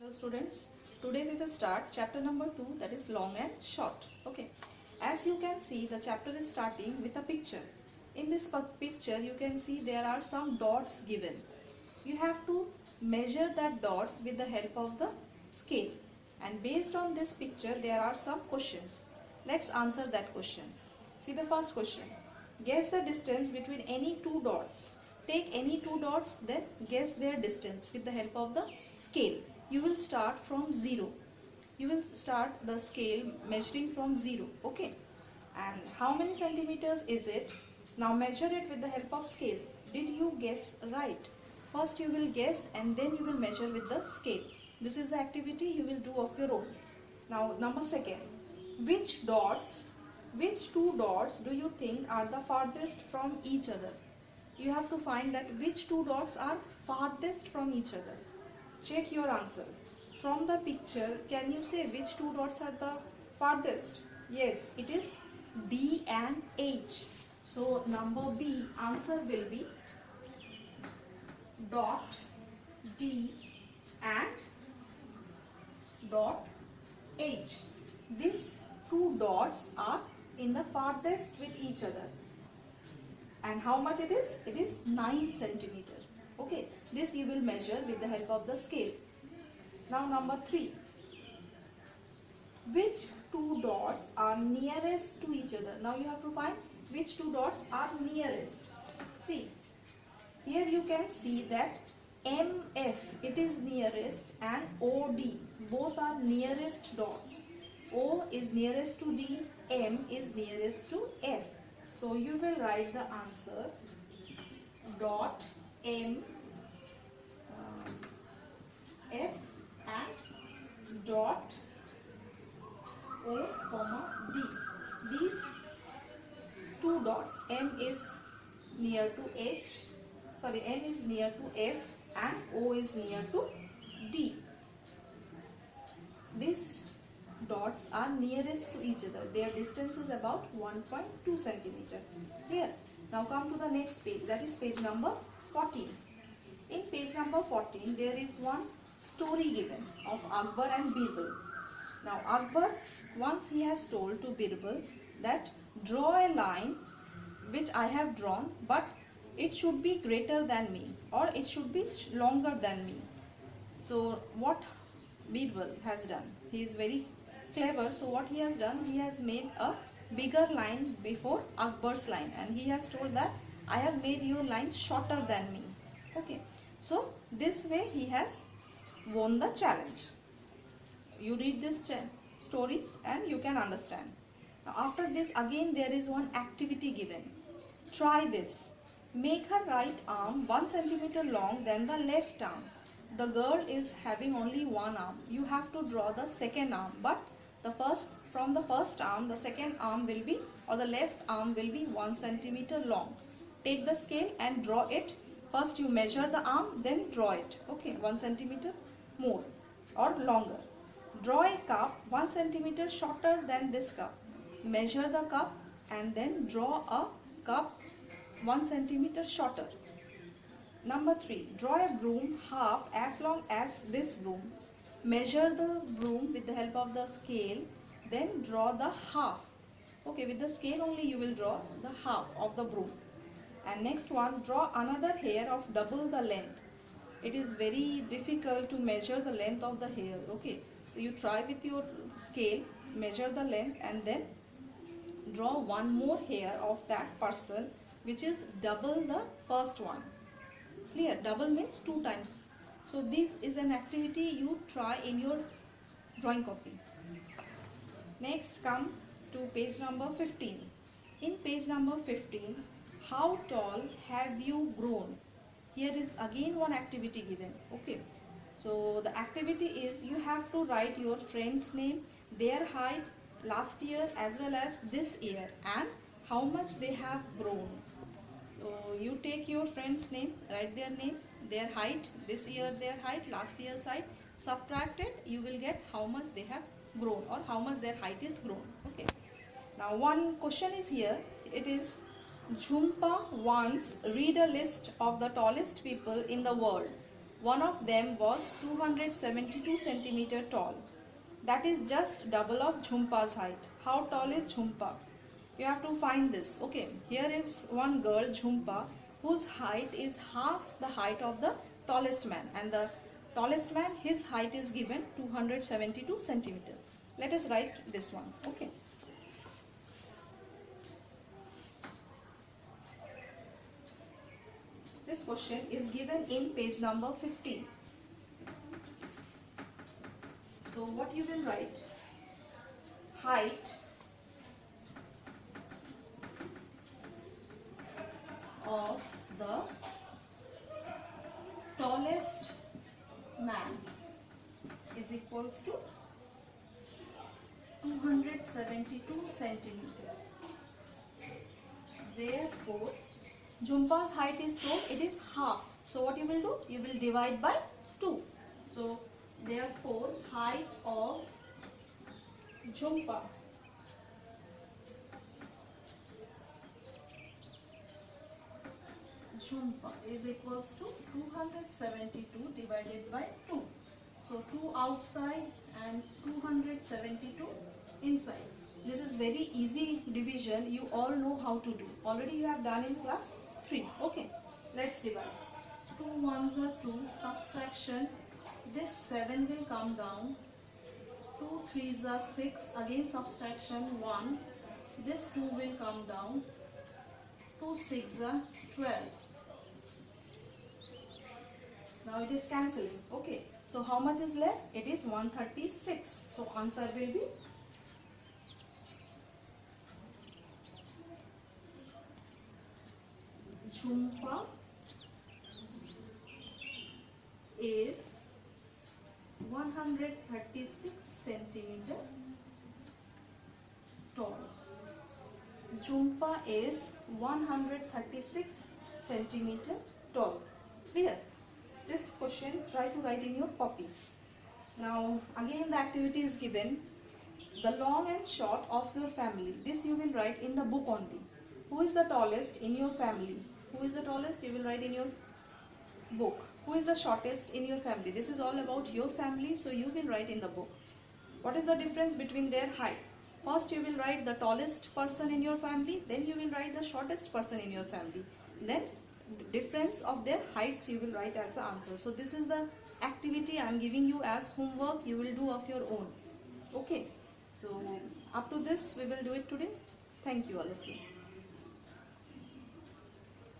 Hello students, today we will start chapter number 2, that is long and short. Okay, as you can see, the chapter is starting with a picture. In this picture you can see there are some dots given. You have to measure that dots with the help of the scale, and based on this picture there are some questions. Let's answer that question. See the first question. Guess the distance between any two dots. Take any two dots, then guess their distance with the help of the scale. You will start from 0. You will start the scale measuring from 0. Okay. And how many centimeters is it? Now measure it with the help of scale. Did you guess right? First you will guess and then you will measure with the scale. This is the activity you will do of your own. Now number second. Which two dots do you think are the farthest from each other? You have to find that which two dots are farthest from each other. Check your answer. From the picture, can you say which two dots are the farthest? Yes, it is D and H. So number B, answer will be dot D and dot H. These two dots are in the farthest with each other. And how much it is? It is 9 centimeter. Okay, this you will measure with the help of the scale. Now number 3. Which two dots are nearest to each other? Now you have to find which two dots are nearest. See, here you can see that MF, it is nearest, and OD, both are nearest dots. O is nearest to D, M is nearest to F. So you will write the answer dot M, F and dot O, D. These two dots, M is near to M is near to F and O is near to D. These dots are nearest to each other. Their distance is about 1.2 centimeter. Clear? Now come to the next page, that is page number 14. In page number 14 there is one story given of Akbar and Birbal. Now Akbar, once he has told to Birbal that draw a line which I have drawn, but it should be greater than me, or it should be longer than me. So what Birbal has done, he is very clever. So what he has done, he has made a bigger line before Akbar's line, and he has told that I have made your line shorter than me. Okay, so this way he has won the challenge. You read this story and you can understand. Now after this, again there is one activity given. Try this. Make her right arm 1 centimeter long than the left arm. The girl is having only one arm. You have to draw the second arm, but from the first arm, the second arm will be, or the left arm will be 1 centimeter long. Take the scale and draw it. First you measure the arm, then draw it. Okay, 1 centimeter more or longer. Draw a cup 1 centimeter shorter than this cup. Measure the cup and then draw a cup 1 centimeter shorter. Number 3. Draw a broom half as long as this broom. Measure the broom with the help of the scale, then draw the half. Okay, with the scale only you will draw the half of the broom. And next one, draw another hair of double the length. It is very difficult to measure the length of the hair. Okay, so you try with your scale, measure the length and then draw one more hair of that person which is double the first one. Clear? Double means 2 times. So this is an activity you try in your drawing copy. Next come to page number 15. In page number 15, how tall have you grown? Here is again one activity given. Okay. So the activity is you have to write your friend's name, their height last year as well as this year, and how much they have grown. So you take your friend's name, write their name, their height, this year their height, last year's height, subtract it, you will get how much they have grown or how much their height is grown. Okay. Now one question is here. It is Jhumpa once read a list of the tallest people in the world. one of them was 272 centimeter tall. That is just double of Jhumpa's height. How tall is Jhumpa? You have to find this. Okay, here is one girl, Jhumpa, whose height is half the height of the tallest man, and the tallest man, his height is given 272 centimeter. Let us write this one. Okay. This question is given in page number 15. So what you will write? Height of the tallest man is equals to 272 centimeter. Therefore, Jhumpa's height is told it is half. So what you will do? You will divide by 2. So therefore, height of Jhumpa is equals to 272 divided by 2. So 2 outside and 272 inside. This is very easy division. You all know how to do. Already you have done in class 3. Okay. Let's divide. 2 ones are 2. Subtraction. This 7 will come down. 2 threes are 6. Again subtraction 1. This 2 will come down. 2 6 are 12. Now it is cancelling. Okay. So how much is left? It is 136. So answer will be Jhumpa is 136 centimeter tall. Jhumpa is 136 centimeter tall. Clear? This question try to write in your copy. Now again the activity is given. The long and short of your family. This you will write in the book only. Who is the tallest in your family? Who is the tallest? You will write in your book. Who is the shortest in your family? This is all about your family, so you will write in the book. What is the difference between their height? First you will write the tallest person in your family, then you will write the shortest person in your family. Then difference of their heights you will write as the answer. So this is the activity I am giving you as homework. You will do of your own. Okay. So up to this we will do it today. Thank you all of you.